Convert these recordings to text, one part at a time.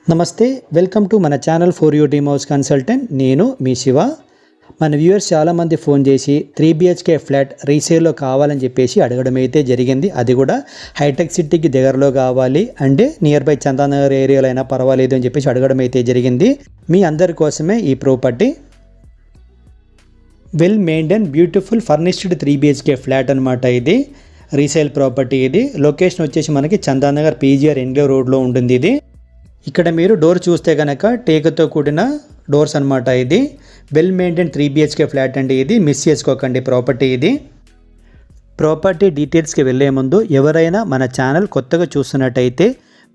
నమస్తే welcome to మన channel for you team house consultant. నేను మీ శివ. మన వ్యూవర్స్ చాలామంది ఫోన్ చేసి 3BHK ఫ్లాట్ రీసేల్లో కావాలని చెప్పేసి అడగడం అయితే జరిగింది. అది కూడా హైటెక్ సిటీకి దగ్గరలో కావాలి అంటే నియర్ బై చందానగర్ ఏరియాలో అయినా పర్వాలేదు అని చెప్పేసి అడగడం అయితే జరిగింది. మీ అందరి కోసమే ఈ property well maintain beautiful furnished 3BHK flat అనమాట. ఇది రీసేల్ ప్రాపర్టీ. ఇది లొకేషన్ వచ్చేసి మనకి చందానగర్ PGR ఎంగ్లో రోడ్లో ఉంటుంది. ఇది ఇక్కడ మీరు డోర్ చూస్తే కనుక టేకుతో కూడిన డోర్స్ అనమాట. ఇది వెల్ మెయింటైన్ 3BHK ఫ్లాట్ అండి. ఇది మిస్ చేసుకోకండి ప్రాపర్టీ. ఇది ప్రాపర్టీ డీటెయిల్స్కి వెళ్ళే ముందు ఎవరైనా మన ఛానల్ కొత్తగా చూస్తున్నట్టయితే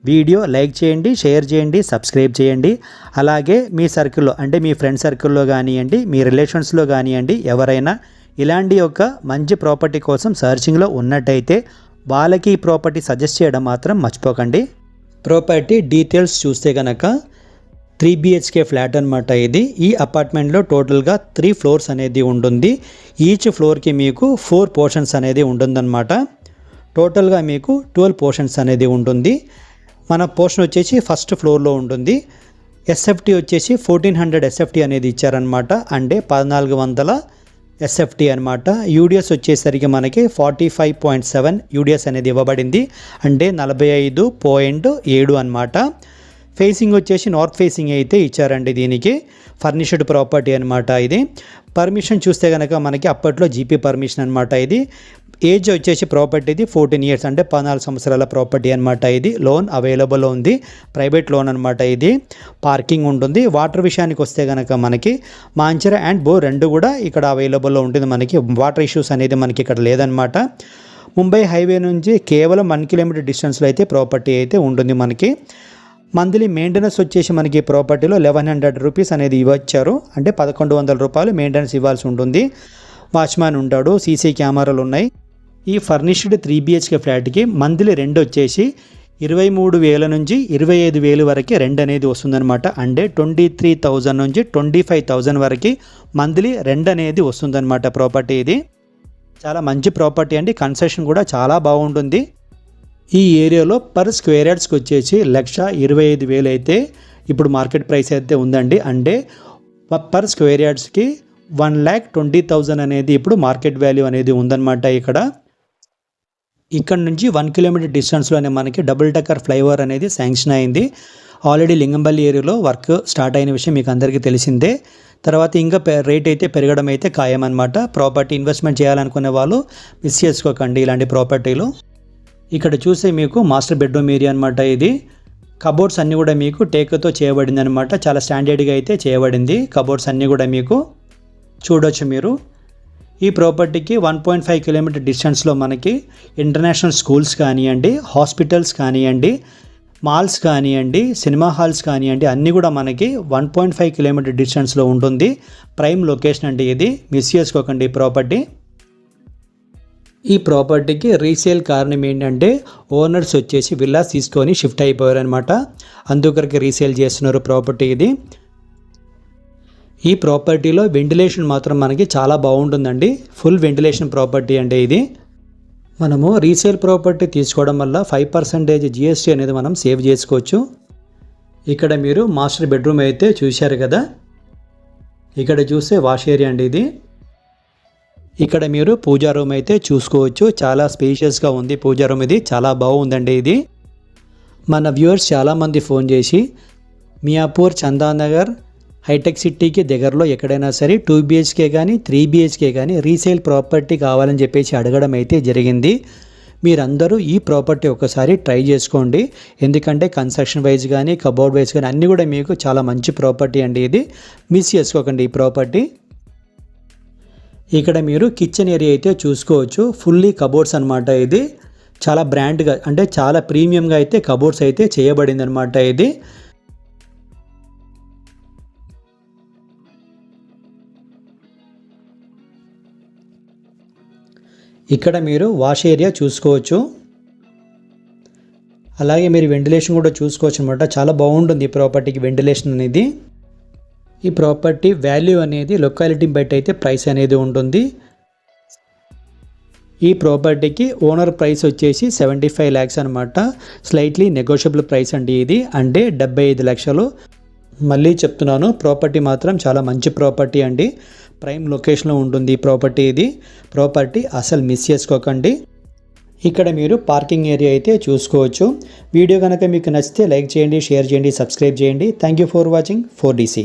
వీడియో లైక్ చేయండి, షేర్ చేయండి, సబ్స్క్రైబ్ చేయండి. అలాగే మీ సర్కిల్లో అంటే మీ ఫ్రెండ్ సర్కిల్లో కానివ్వండి, మీ రిలేషన్స్లో కానివ్వండి, ఎవరైనా ఇలాంటి ఒక మంచి ప్రాపర్టీ కోసం సర్చింగ్లో ఉన్నట్టయితే వాళ్ళకి ఈ ప్రాపర్టీ సజెస్ట్ చేయడం మాత్రం మర్చిపోకండి. ప్రాపర్టీ డీటెయిల్స్ చూస్తే కనుక 3BHK ఫ్లాట్ అనమాట. ఇది ఈ అపార్ట్మెంట్లో టోటల్గా 3 ఫ్లోర్స్ అనేది ఉంటుంది. ఈచ్ ఫ్లోర్కి మీకు 4 పోర్షన్స్ అనేది ఉంటుందన్నమాట. టోటల్గా మీకు 12 పోర్షన్స్ అనేది ఉంటుంది. మన పోర్షన్ వచ్చేసి ఫస్ట్ ఫ్లోర్లో ఉంటుంది. SFT వచ్చేసి 1400 SFT అనేది ఇచ్చారనమాట. అంటే 1400 SFT అనమాట. యూడిఎస్ వచ్చేసరికి మనకి 45.7 యూడిఎస్ అనేది ఇవ్వబడింది. అంటే 45.7 అనమాట. ఫేసింగ్ వచ్చేసి నార్త్ ఫేసింగ్ అయితే ఇచ్చారండి. దీనికి ఫర్నిష్డ్ ప్రాపర్టీ అనమాట. ఇది పర్మిషన్ చూస్తే కనుక మనకి అప్పట్లో జీపీ పర్మిషన్ అనమాట. ఇది ఏజ్ వచ్చేసి ప్రాపర్టీది 14 ఇయర్స్ అంటే 14 సంవత్సరాల ప్రాపర్టీ అనమాట. ఇది లోన్ అవైలబుల్ ఉంది, ప్రైవేట్ లోన్ అనమాట. ఇది పార్కింగ్ ఉంటుంది. వాటర్ విషయానికి వస్తే కనుక మనకి మాంచర అండ్ బోర్ రెండు కూడా ఇక్కడ అవైలబుల్లో ఉంటుంది. మనకి వాటర్ ఇష్యూస్ అనేది మనకి ఇక్కడ లేదనమాట. ముంబై హైవే నుంచి కేవలం 1 కిలోమీటర్ డిస్టెన్స్లో అయితే ప్రాపర్టీ అయితే ఉంటుంది. మనకి మంత్లీ మెయింటెనెన్స్ వచ్చేసి మనకి ప్రాపర్టీలో 1100 రూపీస్ అనేది ఇవ్వచ్చారు. అంటే 1100 రూపాయలు మెయింటెనెన్స్ ఇవ్వాల్సి ఉంటుంది. వాచ్మ్యాన్ ఉంటాడు, సీసీ కెమెరాలు ఉన్నాయి. ఈ ఫర్నిష్డ్ 3BHK ఫ్లాట్కి మంత్లీ రెంట్ వచ్చేసి 23,000 నుంచి 25,000 వరకు రెంట్ అనేది వస్తుందన్నమాట. అంటే 23,000 నుంచి 25,000 వరకు మంత్లీ రెంట్ అనేది వస్తుందన్నమాట. ప్రాపర్టీ ఇది చాలా మంచి ప్రాపర్టీ అండి. కన్స్ట్రక్షన్ కూడా చాలా బాగుంటుంది. ఈ ఏరియాలో పర్ స్క్వేర్ యార్డ్స్కి వచ్చేసి 1,25,000 అయితే ఇప్పుడు మార్కెట్ ప్రైస్ అయితే ఉందండి. అంటే పర్ స్క్వేర్ యార్డ్స్కి 1,20,000 అనేది ఇప్పుడు మార్కెట్ వాల్యూ అనేది ఉందన్నమాట. ఇక్కడ నుంచి 1 కిలోమీటర్ డిస్టెన్స్లోనే మనకి డబుల్ డెక్కర్ ఫ్లైఓవర్ అనేది శాంక్షన్ అయింది. ఆల్రెడీ లింగంపల్లి ఏరియాలో వర్క్ స్టార్ట్ అయిన విషయం మీకు అందరికీ తెలిసిందే. తర్వాత ఇంకా రేట్ అయితే పెరగడం అయితే ఖాయమన్నమాట. ప్రాపర్టీ ఇన్వెస్ట్మెంట్ చేయాలనుకునే వాళ్ళు మిస్ చేసుకోకండి ఇలాంటి ప్రాపర్టీలు. ఇక్కడ చూసే మీకు మాస్టర్ బెడ్రూమ్ ఏరియా అనమాట. ఇది కబోర్డ్స్ అన్నీ కూడా మీకు టేకుతో చేయబడింది అనమాట. చాలా స్టాండర్డ్గా అయితే చేయబడింది. కబోర్డ్స్ అన్నీ కూడా మీకు చూడొచ్చు మీరు. ఈ ప్రాపర్టీకి 1.5 కిలోమీటర్ డిస్టెన్స్లో మనకి ఇంటర్నేషనల్ స్కూల్స్ కానివ్వండి, హాస్పిటల్స్ కానివ్వండి, మాల్స్ కానివ్వండి, సినిమా హాల్స్ కానివ్వండి, అన్నీ కూడా మనకి 1.5 కిలోమీటర్ డిస్టెన్స్లో ఉంటుంది. ప్రైమ్ లొకేషన్ అండి. ఇది మిస్ చేసుకోకండి ఈ ప్రాపర్టీ. ఈ ప్రాపర్టీకి రీసేల్ కారణం ఏంటంటే ఓనర్స్ వచ్చేసి విల్లాస్ తీసుకొని షిఫ్ట్ అయిపోయారు అనమాట. అందుకొరకు రీసేల్ చేస్తున్నారు ప్రాపర్టీ ఇది. ఈ ప్రాపర్టీలో వెంటిలేషన్ మాత్రం మనకి చాలా బాగుంటుందండి. ఫుల్ వెంటిలేషన్ ప్రాపర్టీ అంటే ఇది. మనము రీసేల్ ప్రాపర్టీ తీసుకోవడం వల్ల 5% GST అనేది మనం సేవ్ చేసుకోవచ్చు. ఇక్కడ మీరు మాస్టర్ బెడ్రూమ్ అయితే చూశారు కదా. ఇక్కడ చూస్తే వాష్ ఏరియా అండి ఇది. ఇక్కడ మీరు పూజా రూమ్ అయితే చూసుకోవచ్చు. చాలా స్పేషియస్గా ఉంది పూజా రూమ్. ఇది చాలా బాగుందండి. ఇది మన వ్యూవర్స్ చాలామంది ఫోన్ చేసి మియాపూర్, చందానగర్, హైటెక్ సిటీకి దగ్గరలో ఎక్కడైనా సరే 2BHK కానీ 3BHK కానీ రీసేల్ ప్రాపర్టీ కావాలని చెప్పేసి అడగడం అయితే జరిగింది. మీరందరూ ఈ ప్రాపర్టీ ఒకసారి ట్రై చేసుకోండి. ఎందుకంటే కన్స్ట్రక్షన్ వైజ్ కానీ కబోర్డ్ వైజ్ కానీ అన్నీ కూడా మీకు చాలా మంచి ప్రాపర్టీ అండి. ఇది మిస్ చేసుకోకండి ఈ ప్రాపర్టీ. ఇక్కడ మీరు కిచెన్ ఏరియా అయితే చూసుకోవచ్చు. ఫుల్లీ కబోర్డ్స్ అనమాట. ఇది చాలా బ్రాండ్గా అంటే చాలా ప్రీమియంగా అయితే కబోర్డ్స్ అయితే చేయబడింది అనమాట. ఇది ఇక్కడ మీరు వాష్ ఏరియా చూసుకోవచ్చు. అలాగే మీరు వెంటిలేషన్ కూడా చూసుకోవచ్చు అనమాట. చాలా బాగుంటుంది ఈ ప్రాపర్టీకి వెంటిలేషన్ అనేది. ఈ ప్రాపర్టీ వాల్యూ అనేది లొకాలిటీ బట్టి అయితే ప్రైస్ అనేది ఉంటుంది. ఈ ప్రాపర్టీకి ఓనర్ ప్రైస్ వచ్చేసి 75 lakhs అనమాట. స్లైట్లీ నెగోషియబుల్ ప్రైస్ అండి ఇది, అంటే 75 లక్షలు. మళ్ళీ చెప్తున్నాను, ప్రాపర్టీ మాత్రం చాలా మంచి ప్రాపర్టీ అండి. ప్రైమ్ లొకేషన్లో ఉంటుంది ఈ ప్రాపర్టీ. ఇది ప్రాపర్టీ అసలు మిస్ చేసుకోకండి. ఇక్కడ మీరు పార్కింగ్ ఏరియా అయితే చూసుకోవచ్చు. వీడియో కనుక మీకు నచ్చితే లైక్ చేయండి, షేర్ చేయండి, సబ్స్క్రైబ్ చేయండి. Thank you for watching 4DC.